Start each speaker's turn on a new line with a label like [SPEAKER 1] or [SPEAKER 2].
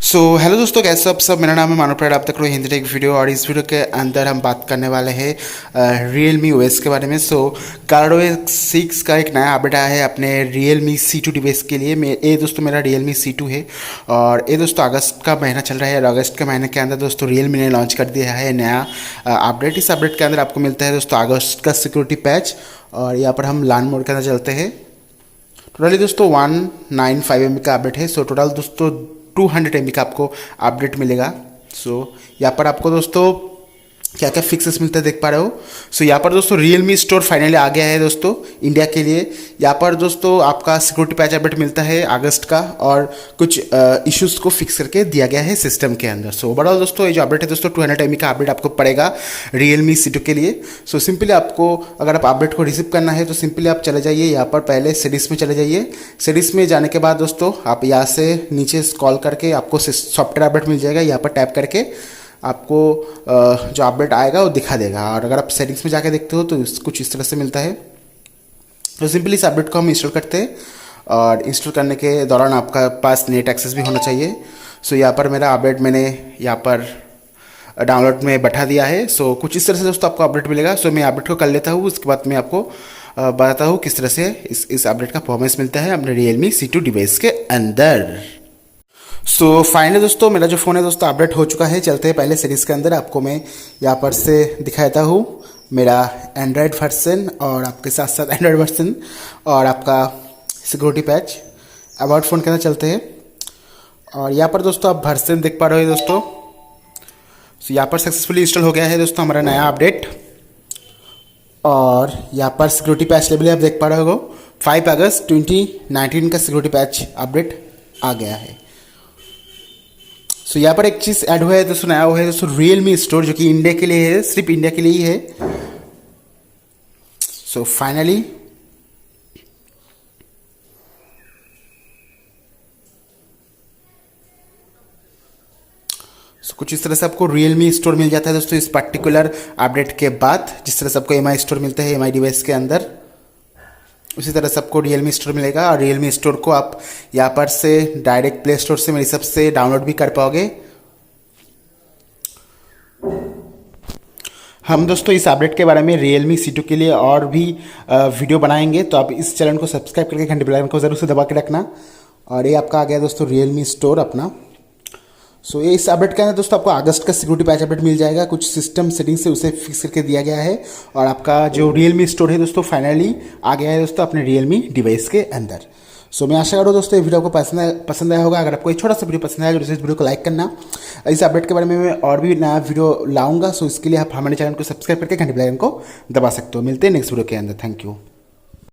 [SPEAKER 1] Hello दोस्तों, कैसे आप सब। मेरा नाम है मानव प्यार, आप देख रहे हो हिंदी टेक वीडियो। और इस वीडियो के अंदर हम बात करने वाले हैं Realme OS के बारे में। ColorOS 6 का एक नया अपडेट आया है अपने Realme C2 डिवाइस के लिए। ये दोस्तों मेरा Realme C2 है और ये दोस्तों अगस्त का महीना चल रहा है और अगस्त के महीने के अंदर दोस्तों Realme ने लॉन्च कर दिया है नया अपडेट। इस अपडेट के अंदर आपको मिलता है दोस्तों अगस्त का सिक्योरिटी पैच। और यहाँ पर हम लर्न मोड के अंदर चलते हैं। टोटली दोस्तों 195 MB का अपडेट है। टोटल दोस्तों 200 MB का आपको अपडेट मिलेगा। यहाँ पर आपको दोस्तों क्या क्या फिक्सेस मिलते हैं देख पा रहे हो। यहाँ पर दोस्तों Realme स्टोर फाइनली आ गया है दोस्तों इंडिया के लिए। यहाँ पर दोस्तों आपका सिक्योरिटी पैच अपडेट मिलता है अगस्त का और कुछ इश्यूज को फिक्स करके दिया गया है सिस्टम के अंदर। ओवरऑल दोस्तों ये जो अपडेट है दोस्तों 200 MB का अपडेट आपको पड़ेगा Realme C2 के लिए। सिंपली आपको अगर आप अपडेट को रिसीव करना है तो सिंपली आप चले जाइए यहाँ पर, पहले सेटिंग्स में चले जाइए। सेटिंग्स में जाने के बाद दोस्तों आप यहाँ से नीचे स्क्रॉल करके आपको सॉफ्टवेयर अपडेट मिल जाएगा। यहाँ पर टैप करके आपको जो अपडेट आएगा वो दिखा देगा। और अगर आप सेटिंग्स में जाके देखते हो तो कुछ इस तरह से मिलता है। तो सिंपली इस अपडेट को हम इंस्टॉल करते हैं और इंस्टॉल करने के दौरान आपका पास नेट एक्सेस भी होना चाहिए। यहाँ पर मेरा अपडेट मैंने यहाँ पर डाउनलोड में बैठा दिया है। कुछ इस तरह से दोस्तों आपको अपडेट मिलेगा। मैं अपडेट को कर लेता हूँ, उसके बाद मैं आपको बताता हूँ किस तरह से इस अपडेट का परफॉर्मेंस मिलता है अपने Realme C2 डिवाइस के अंदर। फाइनली दोस्तों मेरा जो फ़ोन है दोस्तों अपडेट हो चुका है। चलते हैं पहले सीरीज़ के अंदर। आपको मैं यहाँ पर से दिखाता हूँ मेरा एंड्रॉयड वर्सन और आपके साथ साथ एंड्रॉयड वर्सन और आपका सिक्योरिटी पैच। अबाउट फ़ोन के अंदर चलते हैं और यहाँ पर दोस्तों आप वर्सन देख पा रहे हो दोस्तों। यहाँ पर सक्सेसफुली इंस्टॉल हो गया है दोस्तों हमारा नया अपडेट। और यहाँ पर सिक्योरिटी पैच लेवल आप देख पा रहे हो 5 अगस्त 2019 का सिक्योरिटी पैच अपडेट आ गया है। यहाँ पर एक चीज़ ऐड हुआ है दोस्तों, नया हुआ है दोस्तों Realme स्टोर, जो कि इंडिया के लिए है, सिर्फ इंडिया के लिए ही है। फाइनली कुछ इस तरह से आपको Realme स्टोर मिल जाता है दोस्तों इस पर्टिकुलर अपडेट के बाद। जिस तरह से आपको MI स्टोर मिलता है MI डिवाइस के अंदर, उसी तरह से आपको Realme स्टोर मिलेगा। और Realme स्टोर को आप यहाँ पर से डायरेक्ट प्ले स्टोर से मेरे हिसाब से डाउनलोड भी कर पाओगे। हम दोस्तों इस अपडेट के बारे में Realme C2 के लिए और भी वीडियो बनाएंगे, तो आप इस चैनल को सब्सक्राइब करके घंटे बेल आइकन को ज़रूर से दबा के रखना। और ये आपका आ गया दोस्तों Realme स्टोर अपना। ये इस अपडेट के अंदर दोस्तों आपको अगस्त का सिक्योरिटी पैच अपडेट मिल जाएगा। कुछ सिस्टम सेटिंग से उसे फिक्स करके दिया गया है और आपका जो Realme स्टोर है दोस्तों फाइनली आ गया है दोस्तों अपने Realme डिवाइस के अंदर। मैं आशा करूँ दोस्तों ये वीडियो को पसंद आया होगा। अगर आपको एक छोटा सा वीडियो पसंद आया तो इस वीडियो को लाइक करना। इस अपडेट के बारे में मैं और भी नया वीडियो लाऊंगा। इसके लिए आप हमारे चैनल को सब्सक्राइब करके घंटे बेल आइकन को दबा सकते हो। मिलते हैं नेक्स्ट वीडियो के अंदर। Thank you.